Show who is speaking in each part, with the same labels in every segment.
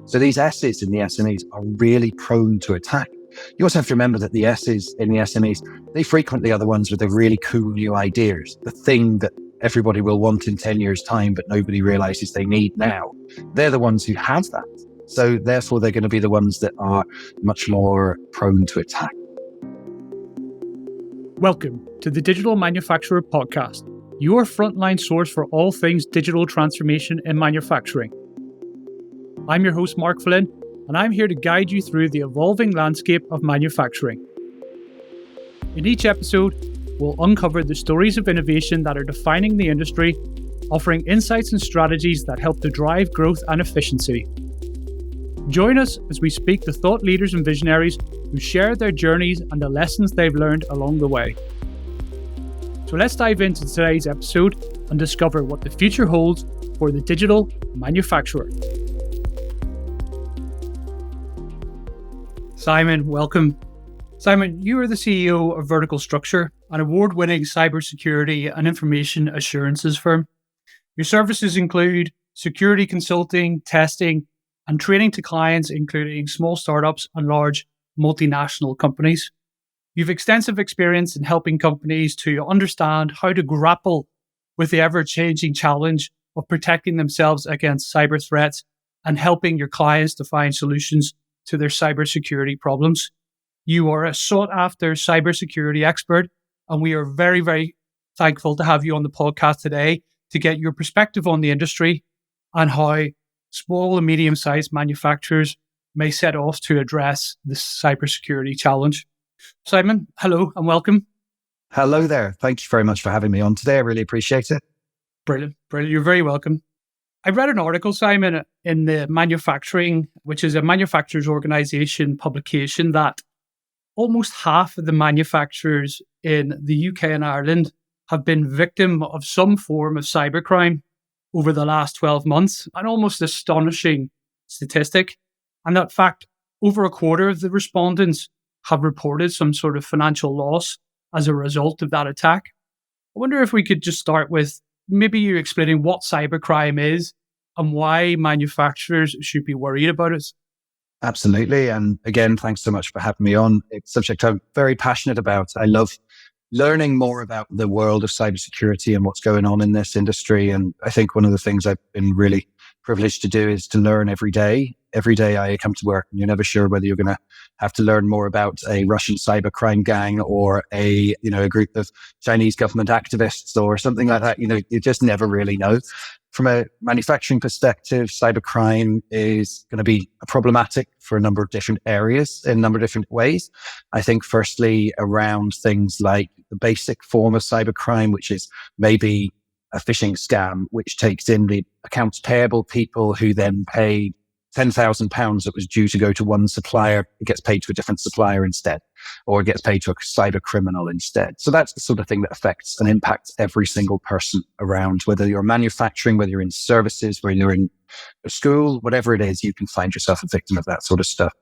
Speaker 1: So these S's in the SMEs are really prone to attack. You also have to remember that the S's in the SMEs, they frequently are the ones with the really cool new ideas, the thing that everybody will want in 10 years' time, but nobody realizes they need now. They're the ones who have that. So therefore, they're going to be the ones that are much more prone to attack.
Speaker 2: Welcome to the Digital Manufacturer Podcast, your frontline source for all things digital transformation in manufacturing. I'm your host, Mark Flynn, and I'm here to guide you through the evolving landscape of manufacturing. In each episode, we'll uncover the stories of innovation that are defining the industry, offering insights and strategies that help to drive growth and efficiency. Join us as we speak to thought leaders and visionaries who share their journeys and the lessons they've learned along the way. So let's dive into today's episode and discover what the future holds for the digital manufacturer. Simon, welcome. Simon, you are the CEO of Vertical Structure, an award-winning cybersecurity and information assurances firm. Your services include security consulting, testing, and training to clients, including small startups and large multinational companies. You've extensive experience in helping companies to understand how to grapple with the ever-changing challenge of protecting themselves against cyber threats and helping your clients to find solutions to their cybersecurity problems. You are a sought-after cybersecurity expert, and we are very, very thankful to have you on the podcast today to get your perspective on the industry and how small and medium-sized manufacturers may set off to address this cybersecurity challenge. Simon, hello and welcome.
Speaker 1: Hello there. Thank you very much for having me on today. I really appreciate it.
Speaker 2: Brilliant. You're very welcome. I read an article, Simon, in the Manufacturing, which is a manufacturers organization publication, that almost half of the manufacturers in the UK and Ireland have been victim of some form of cybercrime over the last 12 months, an almost astonishing statistic. And that fact, over a quarter of the respondents have reported some sort of financial loss as a result of that attack. I wonder if we could just start with maybe you explaining what cybercrime is and why manufacturers should be worried about it.
Speaker 1: Absolutely. And again, thanks so much for having me on. It's a subject I'm very passionate about. I love learning more about the world of cybersecurity and what's going on in this industry. And I think one of the things I've been really privileged to do is to learn every day. Every day I come to work and you're never sure whether you're going to have to learn more about a Russian cybercrime gang or a group of Chinese government activists or something like that. You just never really know. From a manufacturing perspective, cybercrime is going to be problematic for a number of different areas in a number of different ways. I think firstly around things like the basic form of cybercrime, which is maybe a phishing scam, which takes in the accounts payable people who then pay £10,000 that was due to go to one supplier. It gets paid to a different supplier instead, or it gets paid to a cyber criminal instead. So that's the sort of thing that affects and impacts every single person around, whether you're manufacturing, whether you're in services, whether you're in a school, whatever it is, you can find yourself a victim of that sort of stuff.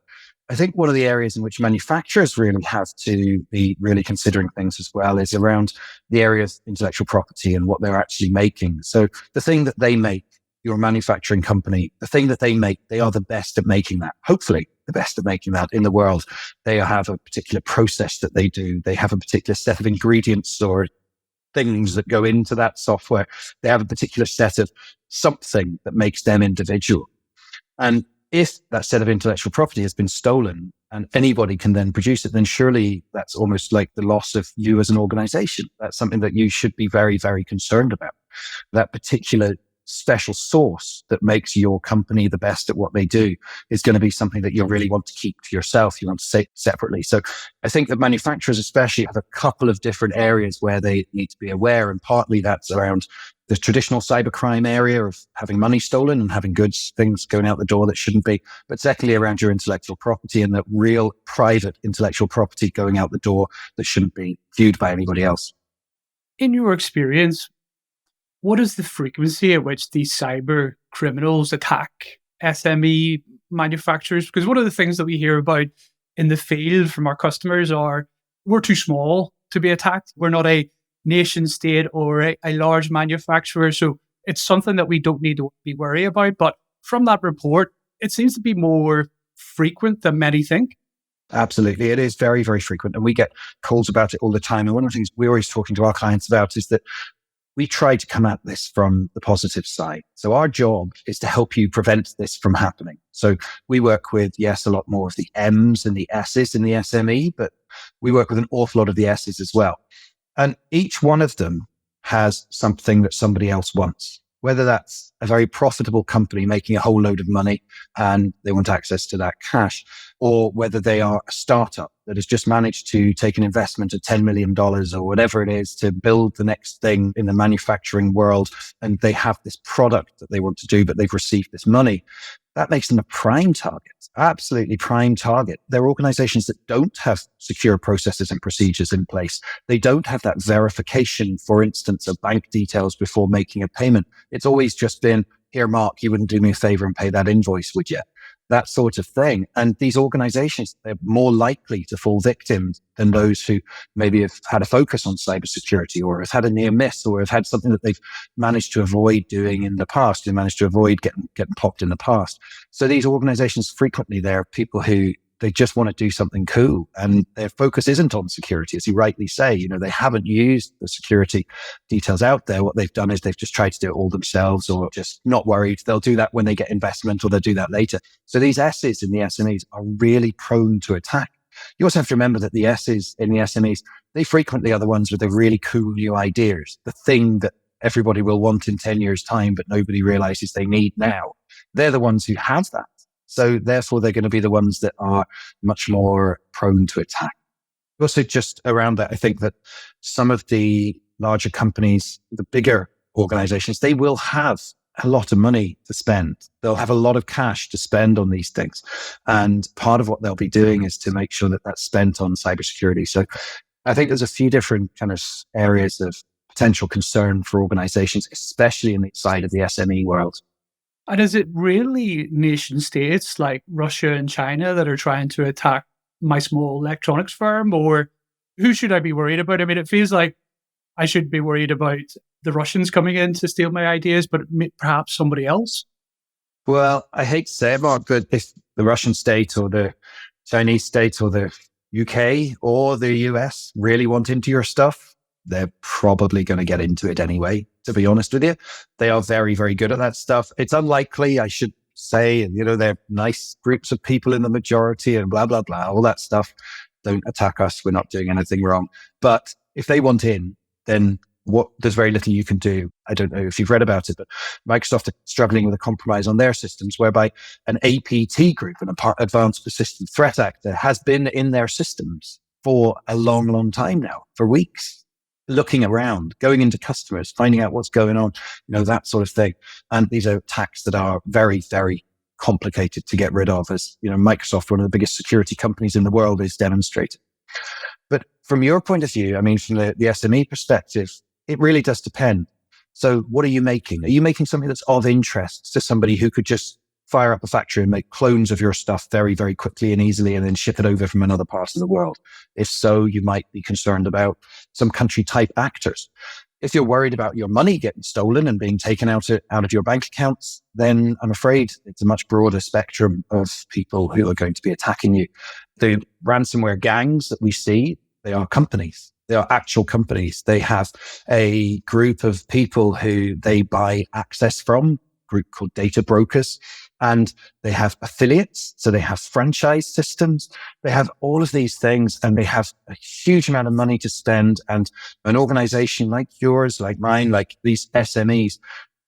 Speaker 1: I think one of the areas in which manufacturers really have to be really considering things as well is around the area of intellectual property and what they're actually making. So the thing that they make, your manufacturing company, the thing that they make, they are the best at making that. Hopefully the best at making that in the world. They have a particular process that they do. They have a particular set of ingredients or things that go into that software. They have a particular set of something that makes them individual. And if that set of intellectual property has been stolen and anybody can then produce it, then surely that's almost like the loss of you as an organization. That's something that you should be very, very concerned about. That particular special sauce that makes your company the best at what they do is going to be something that you really want to keep to yourself. You want to say separately. So I think that manufacturers especially have a couple of different areas where they need to be aware. And partly that's around the traditional cybercrime area of having money stolen and having goods, things going out the door that shouldn't be. But secondly, around your intellectual property and the real private intellectual property going out the door that shouldn't be viewed by anybody else.
Speaker 2: In your experience, what is the frequency at which these cyber criminals attack SME manufacturers? Because one of the things that we hear about in the field from our customers are, we're too small to be attacked. We're not a nation state or a large manufacturer. So it's something that we don't need to be worried about. But from that report, it seems to be more frequent than many think.
Speaker 1: Absolutely. It is very, very frequent. And we get calls about it all the time. And one of the things we're always talking to our clients about is that we try to come at this from the positive side. So our job is to help you prevent this from happening. So we work with, yes, a lot more of the M's and the S's in the SME, but we work with an awful lot of the S's as well. And each one of them has something that somebody else wants, whether that's a very profitable company making a whole load of money and they want access to that cash, or whether they are a startup that has just managed to take an investment of $10 million or whatever it is to build the next thing in the manufacturing world. And they have this product that they want to do, but they've received this money. That makes them a prime target, absolutely prime target. They're organizations that don't have secure processes and procedures in place. They don't have that verification, for instance, of bank details before making a payment. It's always just been, here, Mark, you wouldn't do me a favor and pay that invoice, would you? That sort of thing. And these organizations, they're more likely to fall victim than those who maybe have had a focus on cybersecurity or have had a near miss or have had something that they've managed to avoid doing in the past, who managed to avoid getting popped in the past. So these organizations, frequently, they're people who they just want to do something cool and their focus isn't on security. As you rightly say, they haven't used the security details out there. What they've done is they've just tried to do it all themselves or just not worried. They'll do that when they get investment or they'll do that later. So these S's in the SMEs are really prone to attack. You also have to remember that the S's in the SMEs, they frequently are the ones with the really cool new ideas, the thing that everybody will want in 10 years' time, but nobody realizes they need now. They're the ones who have that. So therefore, they're going to be the ones that are much more prone to attack. Also, just around that, I think that some of the larger companies, the bigger organizations, they will have a lot of money to spend. They'll have a lot of cash to spend on these things. And part of what they'll be doing is to make sure that that's spent on cybersecurity. So I think there's a few different kind of areas of potential concern for organizations, especially in the side of the SME world.
Speaker 2: And is it really nation states like Russia and China that are trying to attack my small electronics firm? Or who should I be worried about? I mean, it feels like I should be worried about the Russians coming in to steal my ideas, but perhaps somebody else.
Speaker 1: Well, I hate to say it, Mark, but if the Russian state or the Chinese state or the UK or the US really want into your stuff, they're probably going to get into it anyway, to be honest with you. They are very, very good at that stuff. It's unlikely, I should say, and they're nice groups of people in the majority and blah, blah, blah, all that stuff. Don't attack us. We're not doing anything wrong. But if they want in, then there's very little you can do. I don't know if you've read about it, but Microsoft are struggling with a compromise on their systems whereby an APT group, an Advanced Persistent Threat Actor, has been in their systems for a long, long time now, for weeks, looking around, going into customers, finding out what's going on, that sort of thing. And these are attacks that are very, very complicated to get rid of, as Microsoft, one of the biggest security companies in the world, is demonstrating. But from your point of view, I mean, from the SME perspective, it really does depend. So what are you making? Are you making something that's of interest to somebody who could just fire up a factory and make clones of your stuff very, very quickly and easily and then ship it over from another part of the world? If so, you might be concerned about some country type actors. If you're worried about your money getting stolen and being taken out of your bank accounts, then I'm afraid it's a much broader spectrum of people who are going to be attacking you. The ransomware gangs that we see, they are companies. They are actual companies. They have a group of people who they buy access from, a group called data brokers, and they have affiliates. So they have franchise systems. They have all of these things, and they have a huge amount of money to spend. And an organization like yours, like mine, like these SMEs,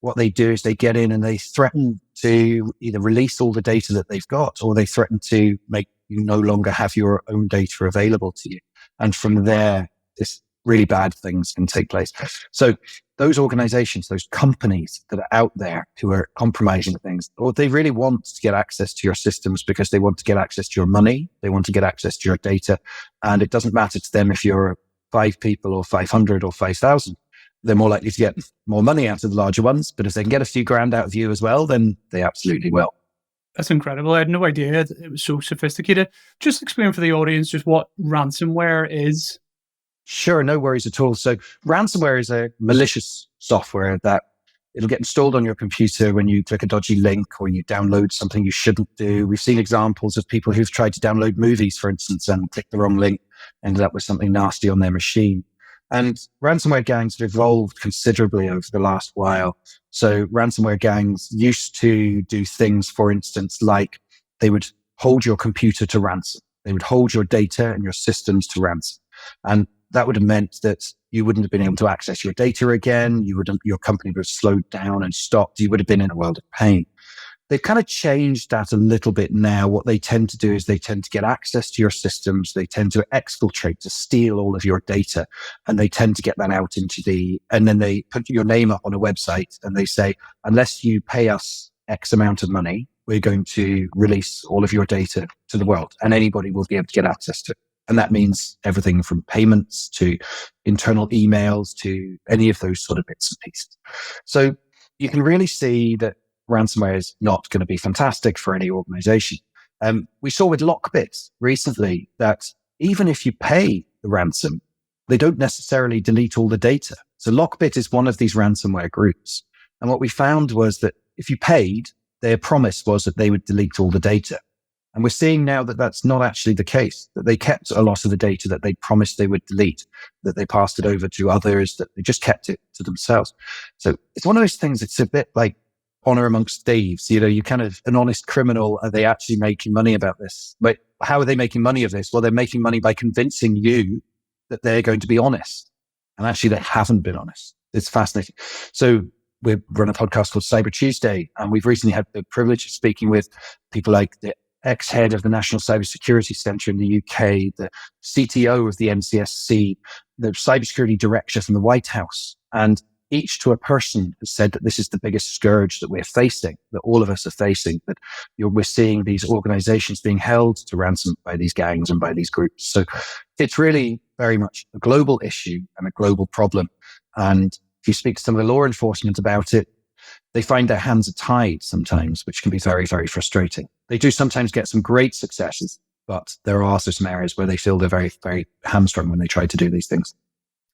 Speaker 1: what they do is they get in and they threaten to either release all the data that they've got, or they threaten to make you no longer have your own data available to you. And from there, this really bad things can take place. So those organizations, those companies that are out there who are compromising things, or they really want to get access to your systems because they want to get access to your money. They want to get access to your data. And it doesn't matter to them if you're 5 people or 500 or 5,000. They're more likely to get more money out of the larger ones. But if they can get a few grand out of you as well, then they absolutely will.
Speaker 2: That's incredible. I had no idea it was so sophisticated. Just explain for the audience just what ransomware is.
Speaker 1: Sure, no worries at all. So ransomware is a malicious software that It'll get installed on your computer when you click a dodgy link or you download something you shouldn't do. We've seen examples of people who've tried to download movies, for instance, and clicked the wrong link, ended up with something nasty on their machine. And ransomware gangs have evolved considerably over the last while. So ransomware gangs used to do things, for instance, like they would hold your computer to ransom. They would hold your data and your systems to ransom. And that would have meant that you wouldn't have been able to access your data again. Your company would have slowed down and stopped. You would have been in a world of pain. They've kind of changed that a little bit now. What they tend to do is they tend to get access to your systems. They tend to exfiltrate, to steal all of your data. And they tend to get that out and then they put your name up on a website and they say, unless you pay us X amount of money, we're going to release all of your data to the world and anybody will be able to get access to it. And that means everything from payments to internal emails to any of those sort of bits and pieces. So you can really see that ransomware is not going to be fantastic for any organization. We saw with Lockbit recently that even if you pay the ransom, they don't necessarily delete all the data. So Lockbit is one of these ransomware groups. And what we found was that if you paid, their promise was that they would delete all the data. And we're seeing now that that's not actually the case, that they kept a lot of the data that they promised they would delete, that they passed it over to others, that they just kept it to themselves. So it's one of those things, it's a bit like honor amongst thieves. You kind of an honest criminal, are they actually making money about this? But how are they making money of this? Well, they're making money by convincing you that they're going to be honest. And actually they haven't been honest. It's fascinating. So we run a podcast called Cyber Tuesday, and we've recently had the privilege of speaking with people like the ex-head of the National CyberSecurity Centre in the UK, the CTO of the NCSC, the cybersecurity director from the White House. And each to a person has said that this is the biggest scourge that we're facing, that all of us are facing, that we're seeing these organizations being held to ransom by these gangs and by these groups. So it's really very much a global issue and a global problem. And if you speak to some of the law enforcement about it, they find their hands are tied sometimes, which can be very, very frustrating. They do sometimes get some great successes, but there are also some areas where they feel they're very, very hamstrung when they try to do these things.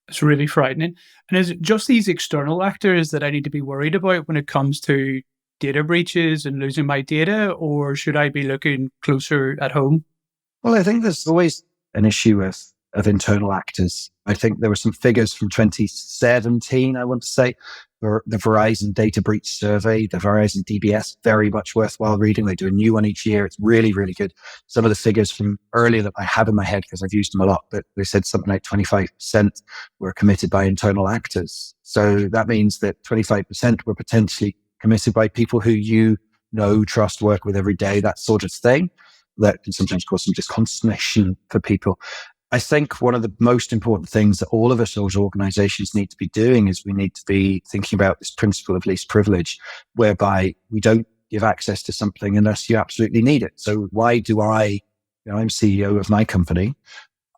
Speaker 2: It's really frightening. And is it just these external actors that I need to be worried about when it comes to data breaches and losing my data, or should I be looking closer at home?
Speaker 1: Well, I think there's always an issue of internal actors. I think there were some figures from 2017, I want to say, for the Verizon data breach survey, the Verizon DBS, very much worthwhile reading. They do a new one each year. It's really, really good. Some of the figures from earlier that I have in my head because I've used them a lot, but they said something like 25% were committed by internal actors. So that means that 25% were potentially committed by people who you know, trust, work with every day, that sort of thing. That can sometimes cause some disconsternation for people. I think one of the most important things that all of us as organizations need to be doing is we need to be thinking about this principle of least privilege, whereby we don't give access to something unless you absolutely need it. So why do I'm CEO of my company.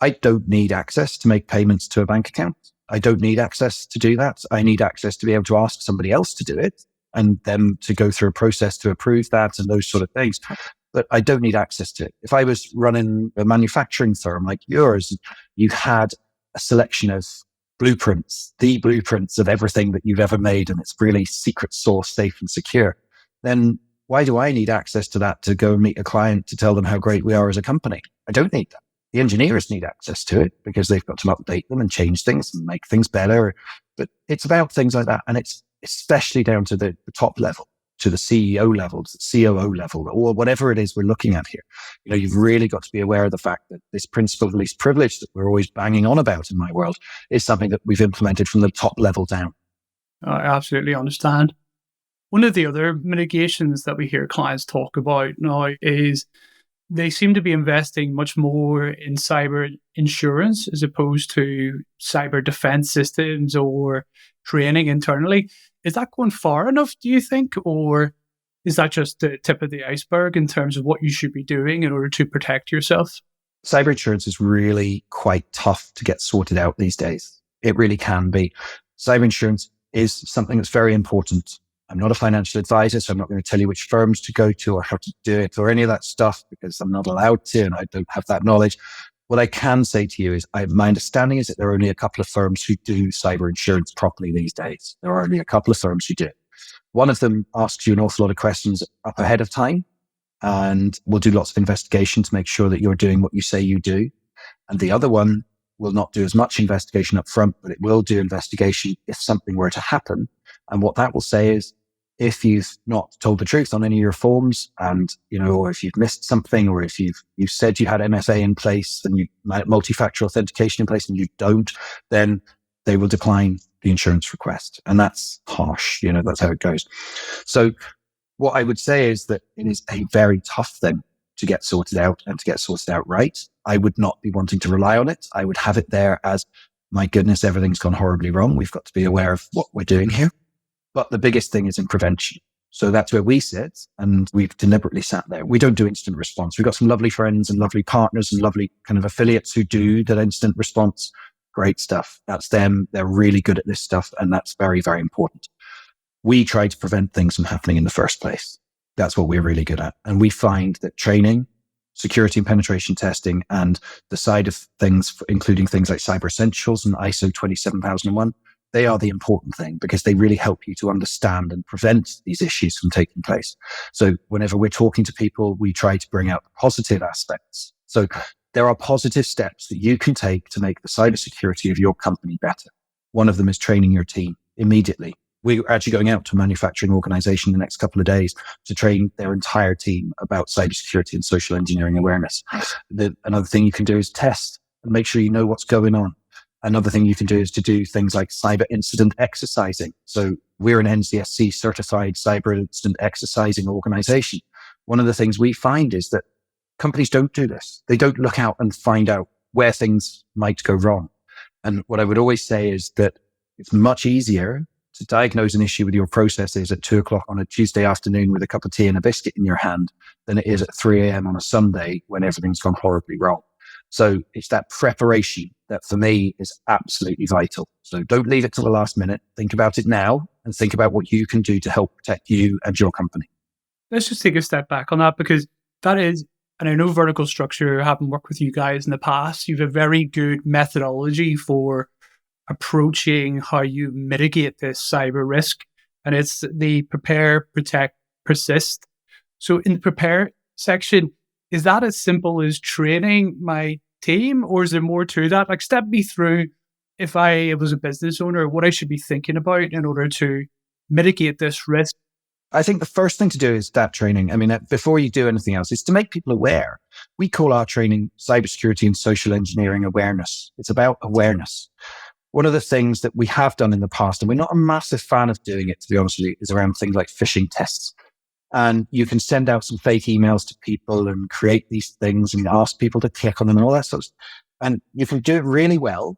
Speaker 1: I don't need access to make payments to a bank account. I don't need access to do that. I need access to be able to ask somebody else to do it and them to go through a process to approve that and those sort of things. But I don't need access to it. If I was running a manufacturing firm like yours, you had a selection of blueprints, the blueprints of everything that you've ever made, and it's really secret source, safe and secure, then why do I need access to that to go and meet a client to tell them how great we are as a company? I don't need that. The engineers need access to it because they've got to update them and change things and make things better. But it's about things like that. And it's especially down to the top level, to the CEO level, to the COO level, or whatever it is we're looking at here. You've really got to be aware of the fact that this principle of least privilege that we're always banging on about in my world is something that we've implemented from the top level down.
Speaker 2: I absolutely understand. One of the other mitigations that we hear clients talk about now is they seem to be investing much more in cyber insurance as opposed to cyber defense systems or training internally. Is that going far enough, do you think? Or is that just the tip of the iceberg in terms of what you should be doing in order to protect yourself?
Speaker 1: Cyber insurance is really quite tough to get sorted out these days. It really can be. Cyber insurance is something that's very important. I'm not a financial advisor, so I'm not going to tell you which firms to go to or how to do it or any of that stuff because I'm not allowed to and I don't have that knowledge. What I can say to you is my understanding is that there are only a couple of firms who do cyber insurance properly these days. There are only a couple of firms who do it. One of them asks you an awful lot of questions up ahead of time and will do lots of investigation to make sure that you're doing what you say you do. And the other one will not do as much investigation up front, but it will do investigation if something were to happen. And what that will say is, if you've not told the truth on any of your forms and, or if you've missed something, or if you've said you had MFA in place and you multi-factor authentication in place and you don't, then they will decline the insurance request. And that's harsh. That's how it goes. So what I would say is that it is a very tough thing to get sorted out and to get sorted out right. I would not be wanting to rely on it. I would have it there as, my goodness, everything's gone horribly wrong. We've got to be aware of what we're doing here. But the biggest thing is in prevention. So that's where we sit, and we've deliberately sat there. We don't do instant response. We've got some lovely friends and lovely partners and lovely kind of affiliates who do that instant response. Great stuff. That's them. They're really good at this stuff. And that's very, very important. We try to prevent things from happening in the first place. That's what we're really good at. And we find that training, security and penetration testing, and the side of things, including things like Cyber Essentials and ISO 27001, they are the important thing, because they really help you to understand and prevent these issues from taking place. So whenever we're talking to people, we try to bring out the positive aspects. So there are positive steps that you can take to make the cybersecurity of your company better. One of them is training your team immediately. We're actually going out to a manufacturing organization the next couple of days to train their entire team about cybersecurity and social engineering awareness. Another thing you can do is test and make sure you know what's going on. Another thing you can do is to do things like cyber incident exercising. So we're an NCSC certified cyber incident exercising organization. One of the things we find is that companies don't do this. They don't look out and find out where things might go wrong. And what I would always say is that it's much easier to diagnose an issue with your processes at 2:00 on a Tuesday afternoon with a cup of tea and a biscuit in your hand than it is at 3 a.m. on a Sunday when everything's gone horribly wrong. So it's that preparation that for me is absolutely vital. So don't leave it till the last minute. Think about it now and think about what you can do to help protect you and your company.
Speaker 2: Let's just take a step back on that, because that is, and I know Vertical Structure, having worked with you guys in the past, you have a very good methodology for approaching how you mitigate this cyber risk. And it's the prepare, protect, persist. So in the prepare section, is that as simple as training my team, or is there more to that? Like, step me through, if I was a business owner, what I should be thinking about in order to mitigate this risk.
Speaker 1: I think the first thing to do is that training. I mean, before you do anything else, is to make people aware. We call our training cybersecurity and social engineering awareness. It's about awareness. One of the things that we have done in the past, and we're not a massive fan of doing it, to be honest with you, is around things like phishing tests. And you can send out some fake emails to people and create these things and ask people to click on them and all that sort of stuff. And you can do it really well,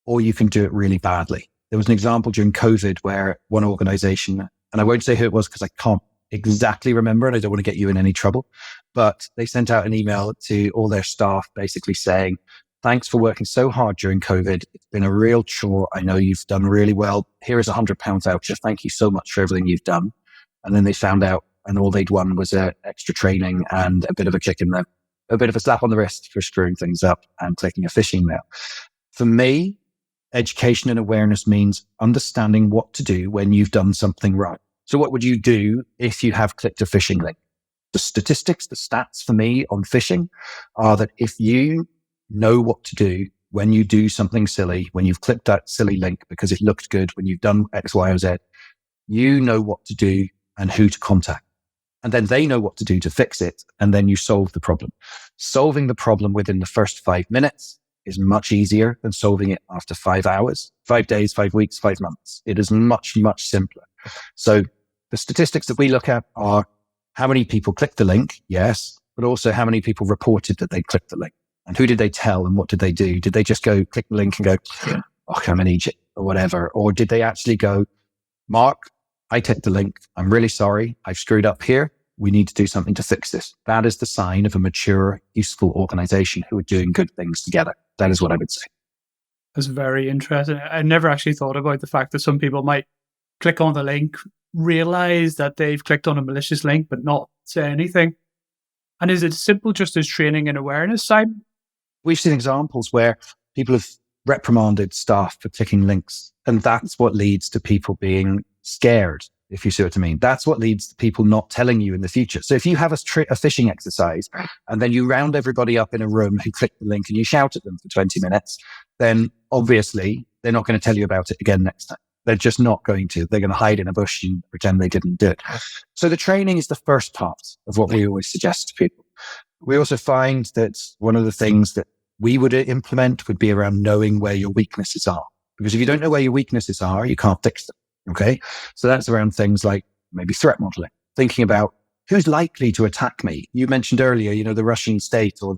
Speaker 1: or you can do it really badly. There was an example during COVID where one organization, and I won't say who it was because I can't exactly remember and I don't want to get you in any trouble, but they sent out an email to all their staff basically saying, thanks for working so hard during COVID. It's been a real chore. I know you've done really well. Here is £100 voucher. Thank you so much for everything you've done. And then they found out, and all they'd won was extra training and a bit of a kick in a bit of a slap on the wrist for screwing things up and clicking a phishing mail. For me, education and awareness means understanding what to do when you've done something wrong. So what would you do if you have clicked a phishing link? The statistics, the stats for me on phishing are that if you know what to do when you do something silly, when you've clicked that silly link because it looked good, when you've done X, Y, or Z, you know what to do and who to contact. And then they know what to do to fix it. And then you solve the problem. Solving the problem within the first 5 minutes is much easier than solving it after 5 hours, 5 days, 5 weeks, 5 months. It is much, much simpler. So the statistics that we look at are how many people clicked the link, yes, but also how many people reported that they clicked the link. And who did they tell and what did they do? Did they just go click the link and go, oh, I'm in Egypt or whatever? Or did they actually go, Mark, I clicked the link. I'm really sorry. I've screwed up here. We need to do something to fix this. That is the sign of a mature, useful organization who are doing good things together. That is what I would say.
Speaker 2: That's very interesting. I never actually thought about the fact that some people might click on the link, realize that they've clicked on a malicious link, but not say anything. And is it simple just as training and awareness, Simon?
Speaker 1: We've seen examples where people have reprimanded staff for clicking links. And that's what leads to people being scared. if you see what I mean. That's what leads to people not telling you in the future. So if you have a phishing exercise and then you round everybody up in a room who click the link and you shout at them for 20 minutes, then obviously they're not going to tell you about it again next time. They're just not going to. They're going to hide in a bush and pretend they didn't do it. So the training is the first part of what we always suggest to people. We also find that one of the things that we would implement would be around knowing where your weaknesses are. Because if you don't know where your weaknesses are, you can't fix them. Okay. So that's around things like maybe threat modeling, thinking about who's likely to attack me. You mentioned earlier, the Russian state or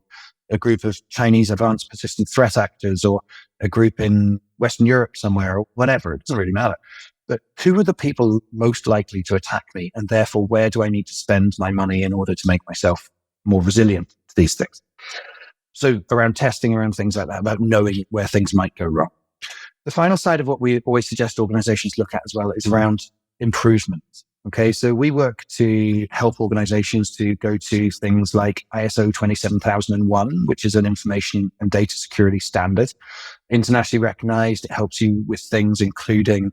Speaker 1: a group of Chinese advanced persistent threat actors or a group in Western Europe somewhere or whatever. It doesn't really matter. But who are the people most likely to attack me? And therefore, where do I need to spend my money in order to make myself more resilient to these things? So around testing, around things like that, about knowing where things might go wrong. The final side of what we always suggest organizations look at as well is around improvement. Okay, so we work to help organizations to go to things like ISO 27001, which is an information and data security standard, internationally recognized. It helps you with things including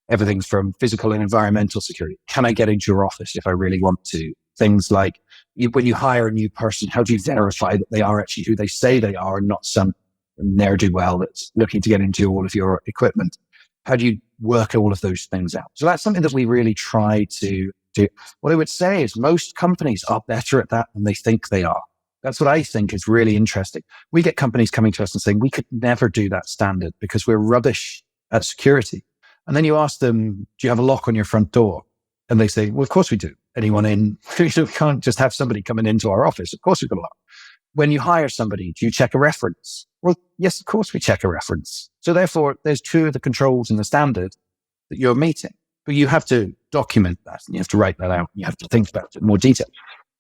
Speaker 1: everything from physical and environmental security. Can I get into your office if I really want to? Things like when you hire a new person, how do you verify that they are actually who they say they are and not some ne'er-do-well that's looking to get into all of your equipment? How do you work all of those things out? So that's something that we really try to do. What I would say is most companies are better at that than they think they are. That's what I think is really interesting. We get companies coming to us and saying, we could never do that standard because we're rubbish at security. And then you ask them, do you have a lock on your front door? And they say, well, of course we do. Anyone in, we can't just have somebody coming into our office. Of course we've got a lock. When you hire somebody, do you check a reference? Well, yes, of course we check a reference. So therefore, there's two of the controls in the standard that you're meeting. But you have to document that and you have to write that out. You have to think about it in more detail.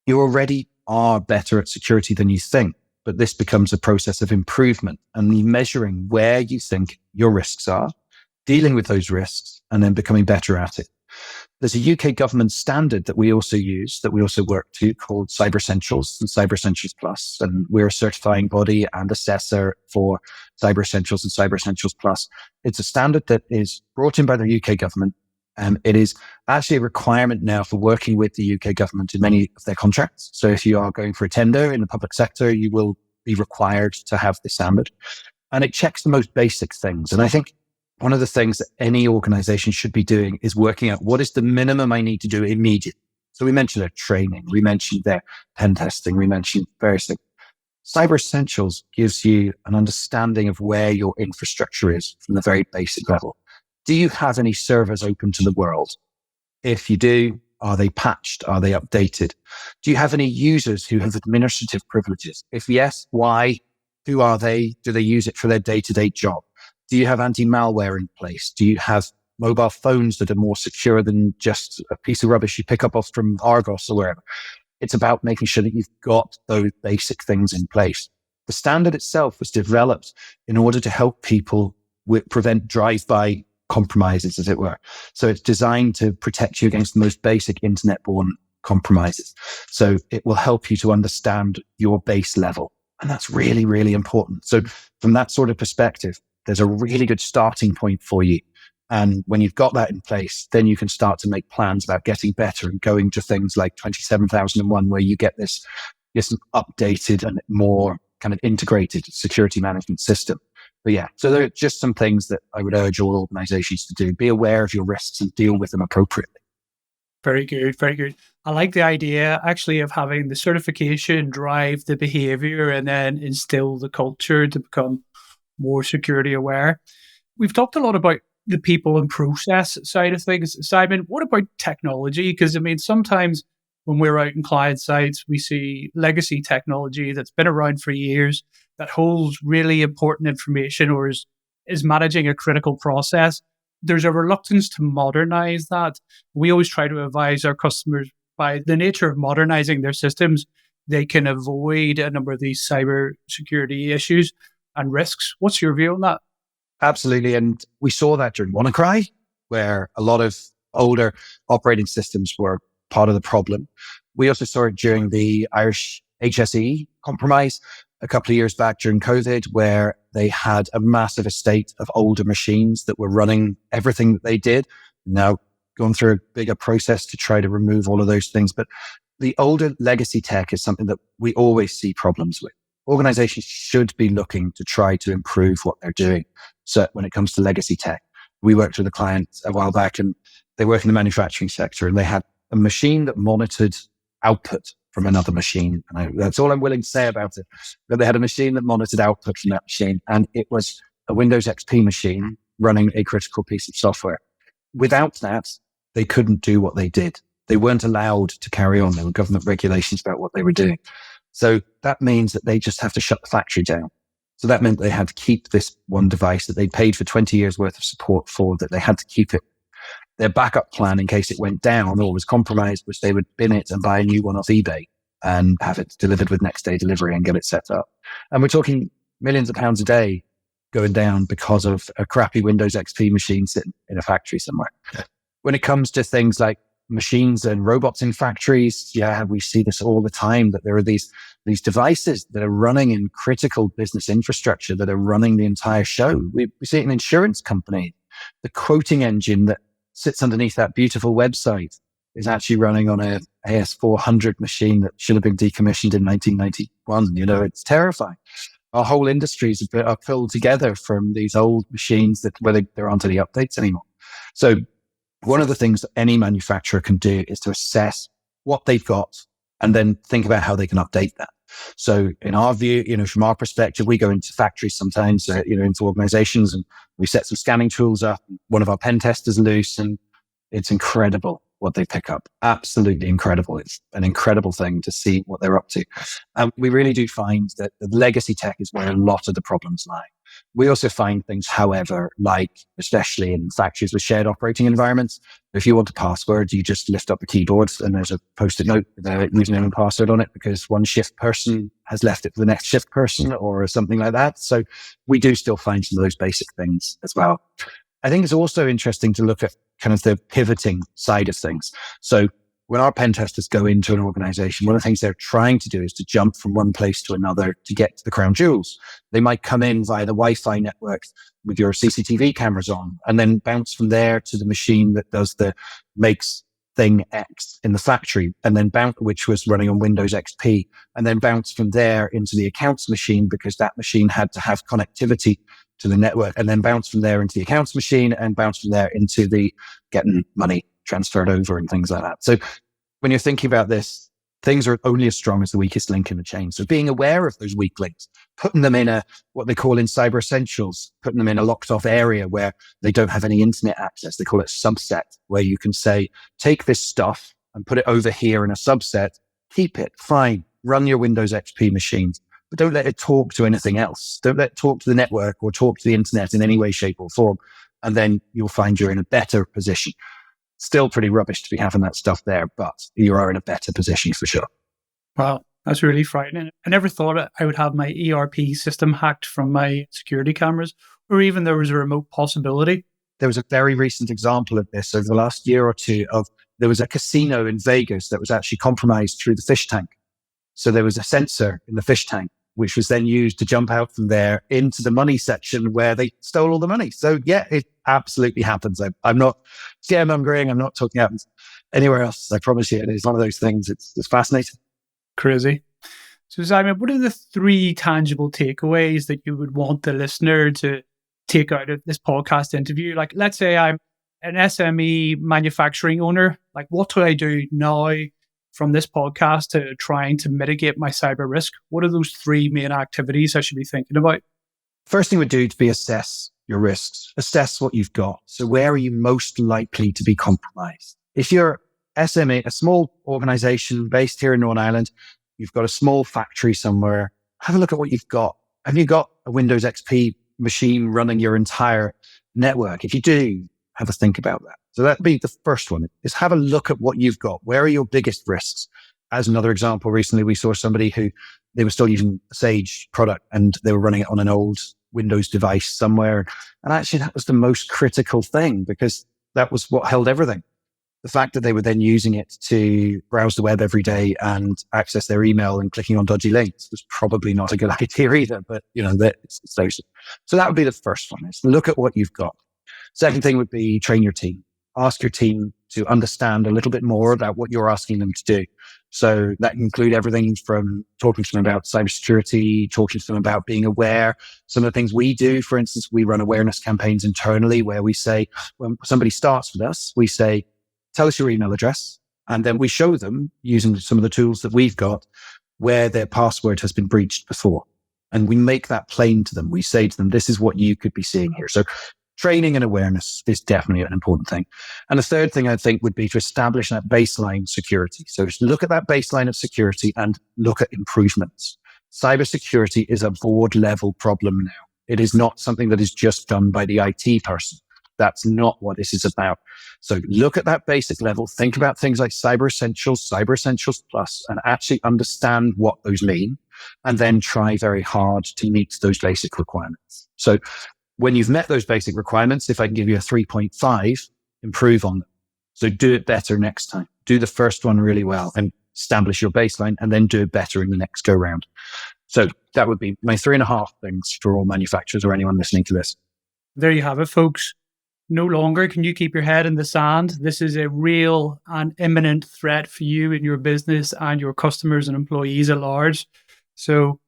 Speaker 1: You already are better at security than you think, but this becomes a process of improvement and measuring where you think your risks are, dealing with those risks, and then becoming better at it. There's a UK government standard that we also use, that we also work to, called CyberSecurity and CyberSecurity Plus. And we're a certifying body and assessor for CyberSecurity and CyberSecurity Plus. It's a standard that is brought in by the UK government. It is actually a requirement now for working with the UK government in many of their contracts. So if you are going for a tender in the public sector, you will be required to have this standard. And it checks the most basic things. And I think one of the things that any organization should be doing is working out what is the minimum I need to do immediately. So we mentioned their training, we mentioned their pen testing, we mentioned various things. Cyber Essentials gives you an understanding of where your infrastructure is from the very basic level. Do you have any servers open to the world? If you do, are they patched? Are they updated? Do you have any users who have administrative privileges? If yes, why? Who are they? Do they use it for their day-to-day job? Do you have anti-malware in place? Do you have mobile phones that are more secure than just a piece of rubbish you pick up off from Argos or wherever? It's about making sure that you've got those basic things in place. The standard itself was developed in order to help people prevent drive-by compromises, as it were. So it's designed to protect you against the most basic internet-borne compromises. So it will help you to understand your base level. And that's really, really important. So from that sort of perspective, there's a really good starting point for you. And when you've got that in place, then you can start to make plans about getting better and going to things like 27001, where you get this updated and more kind of integrated security management system. But yeah, so there are just some things that I would urge all organizations to do. Be aware of your risks and deal with them appropriately.
Speaker 2: Very good, very good. I like the idea actually of having the certification drive the behavior and then instill the culture to become more security aware. We've talked a lot about the people and process side of things. Simon, what about technology? Because sometimes when we're out in client sites, we see legacy technology that's been around for years that holds really important information or is managing a critical process. There's a reluctance to modernize that. We always try to advise our customers, by the nature of modernizing their systems, they can avoid a number of these cyber security issues and risks. What's your view on that?
Speaker 1: Absolutely. And we saw that during WannaCry, where a lot of older operating systems were part of the problem. We also saw it during the Irish HSE compromise a couple of years back during COVID, where they had a massive estate of older machines that were running everything that they did. Now, gone through a bigger process to try to remove all of those things. But the older legacy tech is something that we always see problems with. Organizations should be looking to try to improve what they're doing. So when it comes to legacy tech, we worked with a client a while back, and they work in the manufacturing sector, and they had a machine that monitored output from another machine. And that's all I'm willing to say about it. But they had a machine that monitored output from that machine, and it was a Windows XP machine running a critical piece of software. Without that, they couldn't do what they did. They weren't allowed to carry on. There were government regulations about what they were doing. So that means that they just have to shut the factory down. So that meant they had to keep this one device that they paid for 20 years worth of support for, that they had to keep it. Their backup plan in case it went down or was compromised was they would bin it and buy a new one off eBay and have it delivered with next day delivery and get it set up. And we're talking millions of pounds a day going down because of a crappy Windows XP machine sitting in a factory somewhere. When it comes to things like machines and robots in factories, we see this all the time, that there are these devices that are running in critical business infrastructure that are running the entire show. We see it in insurance company. The quoting engine that sits underneath that beautiful website is actually running on a AS400 machine that should have been decommissioned in 1991. It's terrifying. Our whole industries are pulled together from these old machines where there aren't any updates anymore. So one of the things that any manufacturer can do is to assess what they've got and then think about how they can update that. So in our view, from our perspective, we go into factories sometimes, into organizations, and we set some scanning tools up. One of our pen testers loose, and it's incredible what they pick up. Absolutely incredible. It's an incredible thing to see what they're up to. We really do find that the legacy tech is where a lot of the problems lie. We also find things, however, like especially in factories with shared operating environments, if you want a password, you just lift up the keyboard and there's a post-it note with a username and password on it because one shift person has left it for the next shift person or something like that. So we do still find some of those basic things as well. I think it's also interesting to look at kind of the pivoting side of things. So when our pen testers go into an organization, one of the things they're trying to do is to jump from one place to another to get to the crown jewels. They might come in via the Wi-Fi network with your CCTV cameras on and then bounce from there to the machine that makes thing X in the factory, and then which was running on Windows XP, and then bounce from there into the accounts machine because that machine had to have connectivity to the network, and then bounce from there into the accounts machine and bounce from there into the getting money transferred over and things like that. So when you're thinking about this, things are only as strong as the weakest link in the chain. So being aware of those weak links, putting them in what they call in Cyber Essentials, putting them in a locked off area where they don't have any internet access. They call it subset, where you can say, take this stuff and put it over here in a subset, keep it, fine, run your Windows XP machines, but don't let it talk to anything else. Don't let it talk to the network or talk to the internet in any way, shape or form. And then you'll find you're in a better position. Still pretty rubbish to be having that stuff there, but you are in a better position for sure.
Speaker 2: Wow, that's really frightening. I never thought I would have my ERP system hacked from my security cameras, or even there was a remote possibility.
Speaker 1: There was a very recent example of this over the last year or two there was a casino in Vegas that was actually compromised through the fish tank. So there was a sensor in the fish tank, which was then used to jump out from there into the money section where they stole all the money. So yeah, it absolutely happens. I'm not scaremongering. I'm not talking about anywhere else. I promise you, it is one of those things. It's fascinating.
Speaker 2: Crazy. So Simon, what are the 3 tangible takeaways that you would want the listener to take out of this podcast interview? Like, let's say I'm an SME manufacturing owner. Like, what do I do now from this podcast to trying to mitigate my cyber risk? What are those 3 main activities I should be thinking about?
Speaker 1: First thing we'd do to be assess your risks, assess what you've got. So where are you most likely to be compromised? If you're SME, a small organization based here in Northern Ireland, you've got a small factory somewhere, have a look at what you've got. Have you got a Windows XP machine running your entire network? If you do, have a think about that. So that'd be the first one, is have a look at what you've got. Where are your biggest risks? As another example, recently we saw somebody who they were still using a Sage product and they were running it on an old Windows device somewhere. And actually that was the most critical thing because that was what held everything. The fact that they were then using it to browse the web every day and access their email and clicking on dodgy links was probably not a good idea either. But, it's those. So that would be the first one, is look at what you've got. Second thing would be train your team. ask your team to understand a little bit more about what you're asking them to do. So that can include everything from talking to them about cybersecurity, talking to them about being aware. Some of the things we do, for instance, we run awareness campaigns internally where we say, when somebody starts with us, we say, tell us your email address. And then we show them using some of the tools that we've got where their password has been breached before. And we make that plain to them. We say to them, this is what you could be seeing here. So training and awareness is definitely an important thing. And the third thing I think would be to establish that baseline security. So just look at that baseline of security and look at improvements. Cybersecurity is a board level problem now. It is not something that is just done by the IT person. That's not what this is about. So look at that basic level, think about things like Cyber Essentials Plus, and actually understand what those mean, and then try very hard to meet those basic requirements. So when you've met those basic requirements, if I can give you a 3.5, improve on them. So do it better next time. Do the first one really well and establish your baseline, and then do it better in the next go round. So that would be my 3.5 things for all manufacturers or anyone listening to this.
Speaker 2: There you have it, folks. No longer can you keep your head in the sand. This is a real and imminent threat for you and your business and your customers and employees at large. So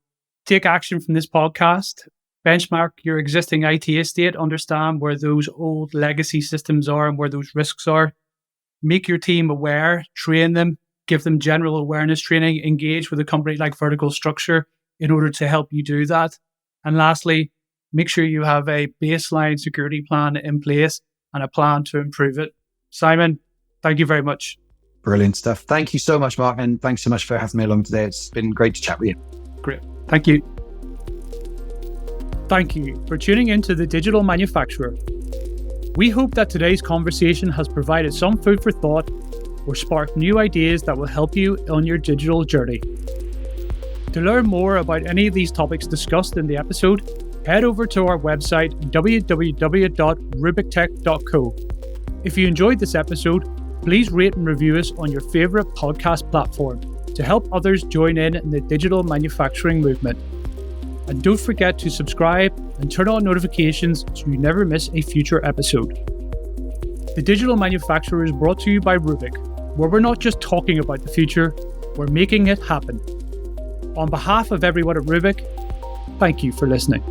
Speaker 2: take action from this podcast. Benchmark your existing IT estate, understand where those old legacy systems are and where those risks are. Make your team aware, train them, give them general awareness training, engage with a company like Vertical Structure in order to help you do that. And lastly, make sure you have a baseline security plan in place and a plan to improve it. Simon, thank you very much.
Speaker 1: Brilliant stuff. Thank you so much, Mark. And thanks so much for having me along today. It's been great to chat with you.
Speaker 2: Great. Thank you. Thank you for tuning into The Digital Manufacturer. We hope that today's conversation has provided some food for thought or sparked new ideas that will help you on your digital journey. To learn more about any of these topics discussed in the episode, head over to our website, www.rubictech.co. If you enjoyed this episode, please rate and review us on your favorite podcast platform to help others join in the digital manufacturing movement. And don't forget to subscribe and turn on notifications so you never miss a future episode. The Digital Manufacturer is brought to you by Rubik, where we're not just talking about the future, we're making it happen. On behalf of everyone at Rubik, thank you for listening.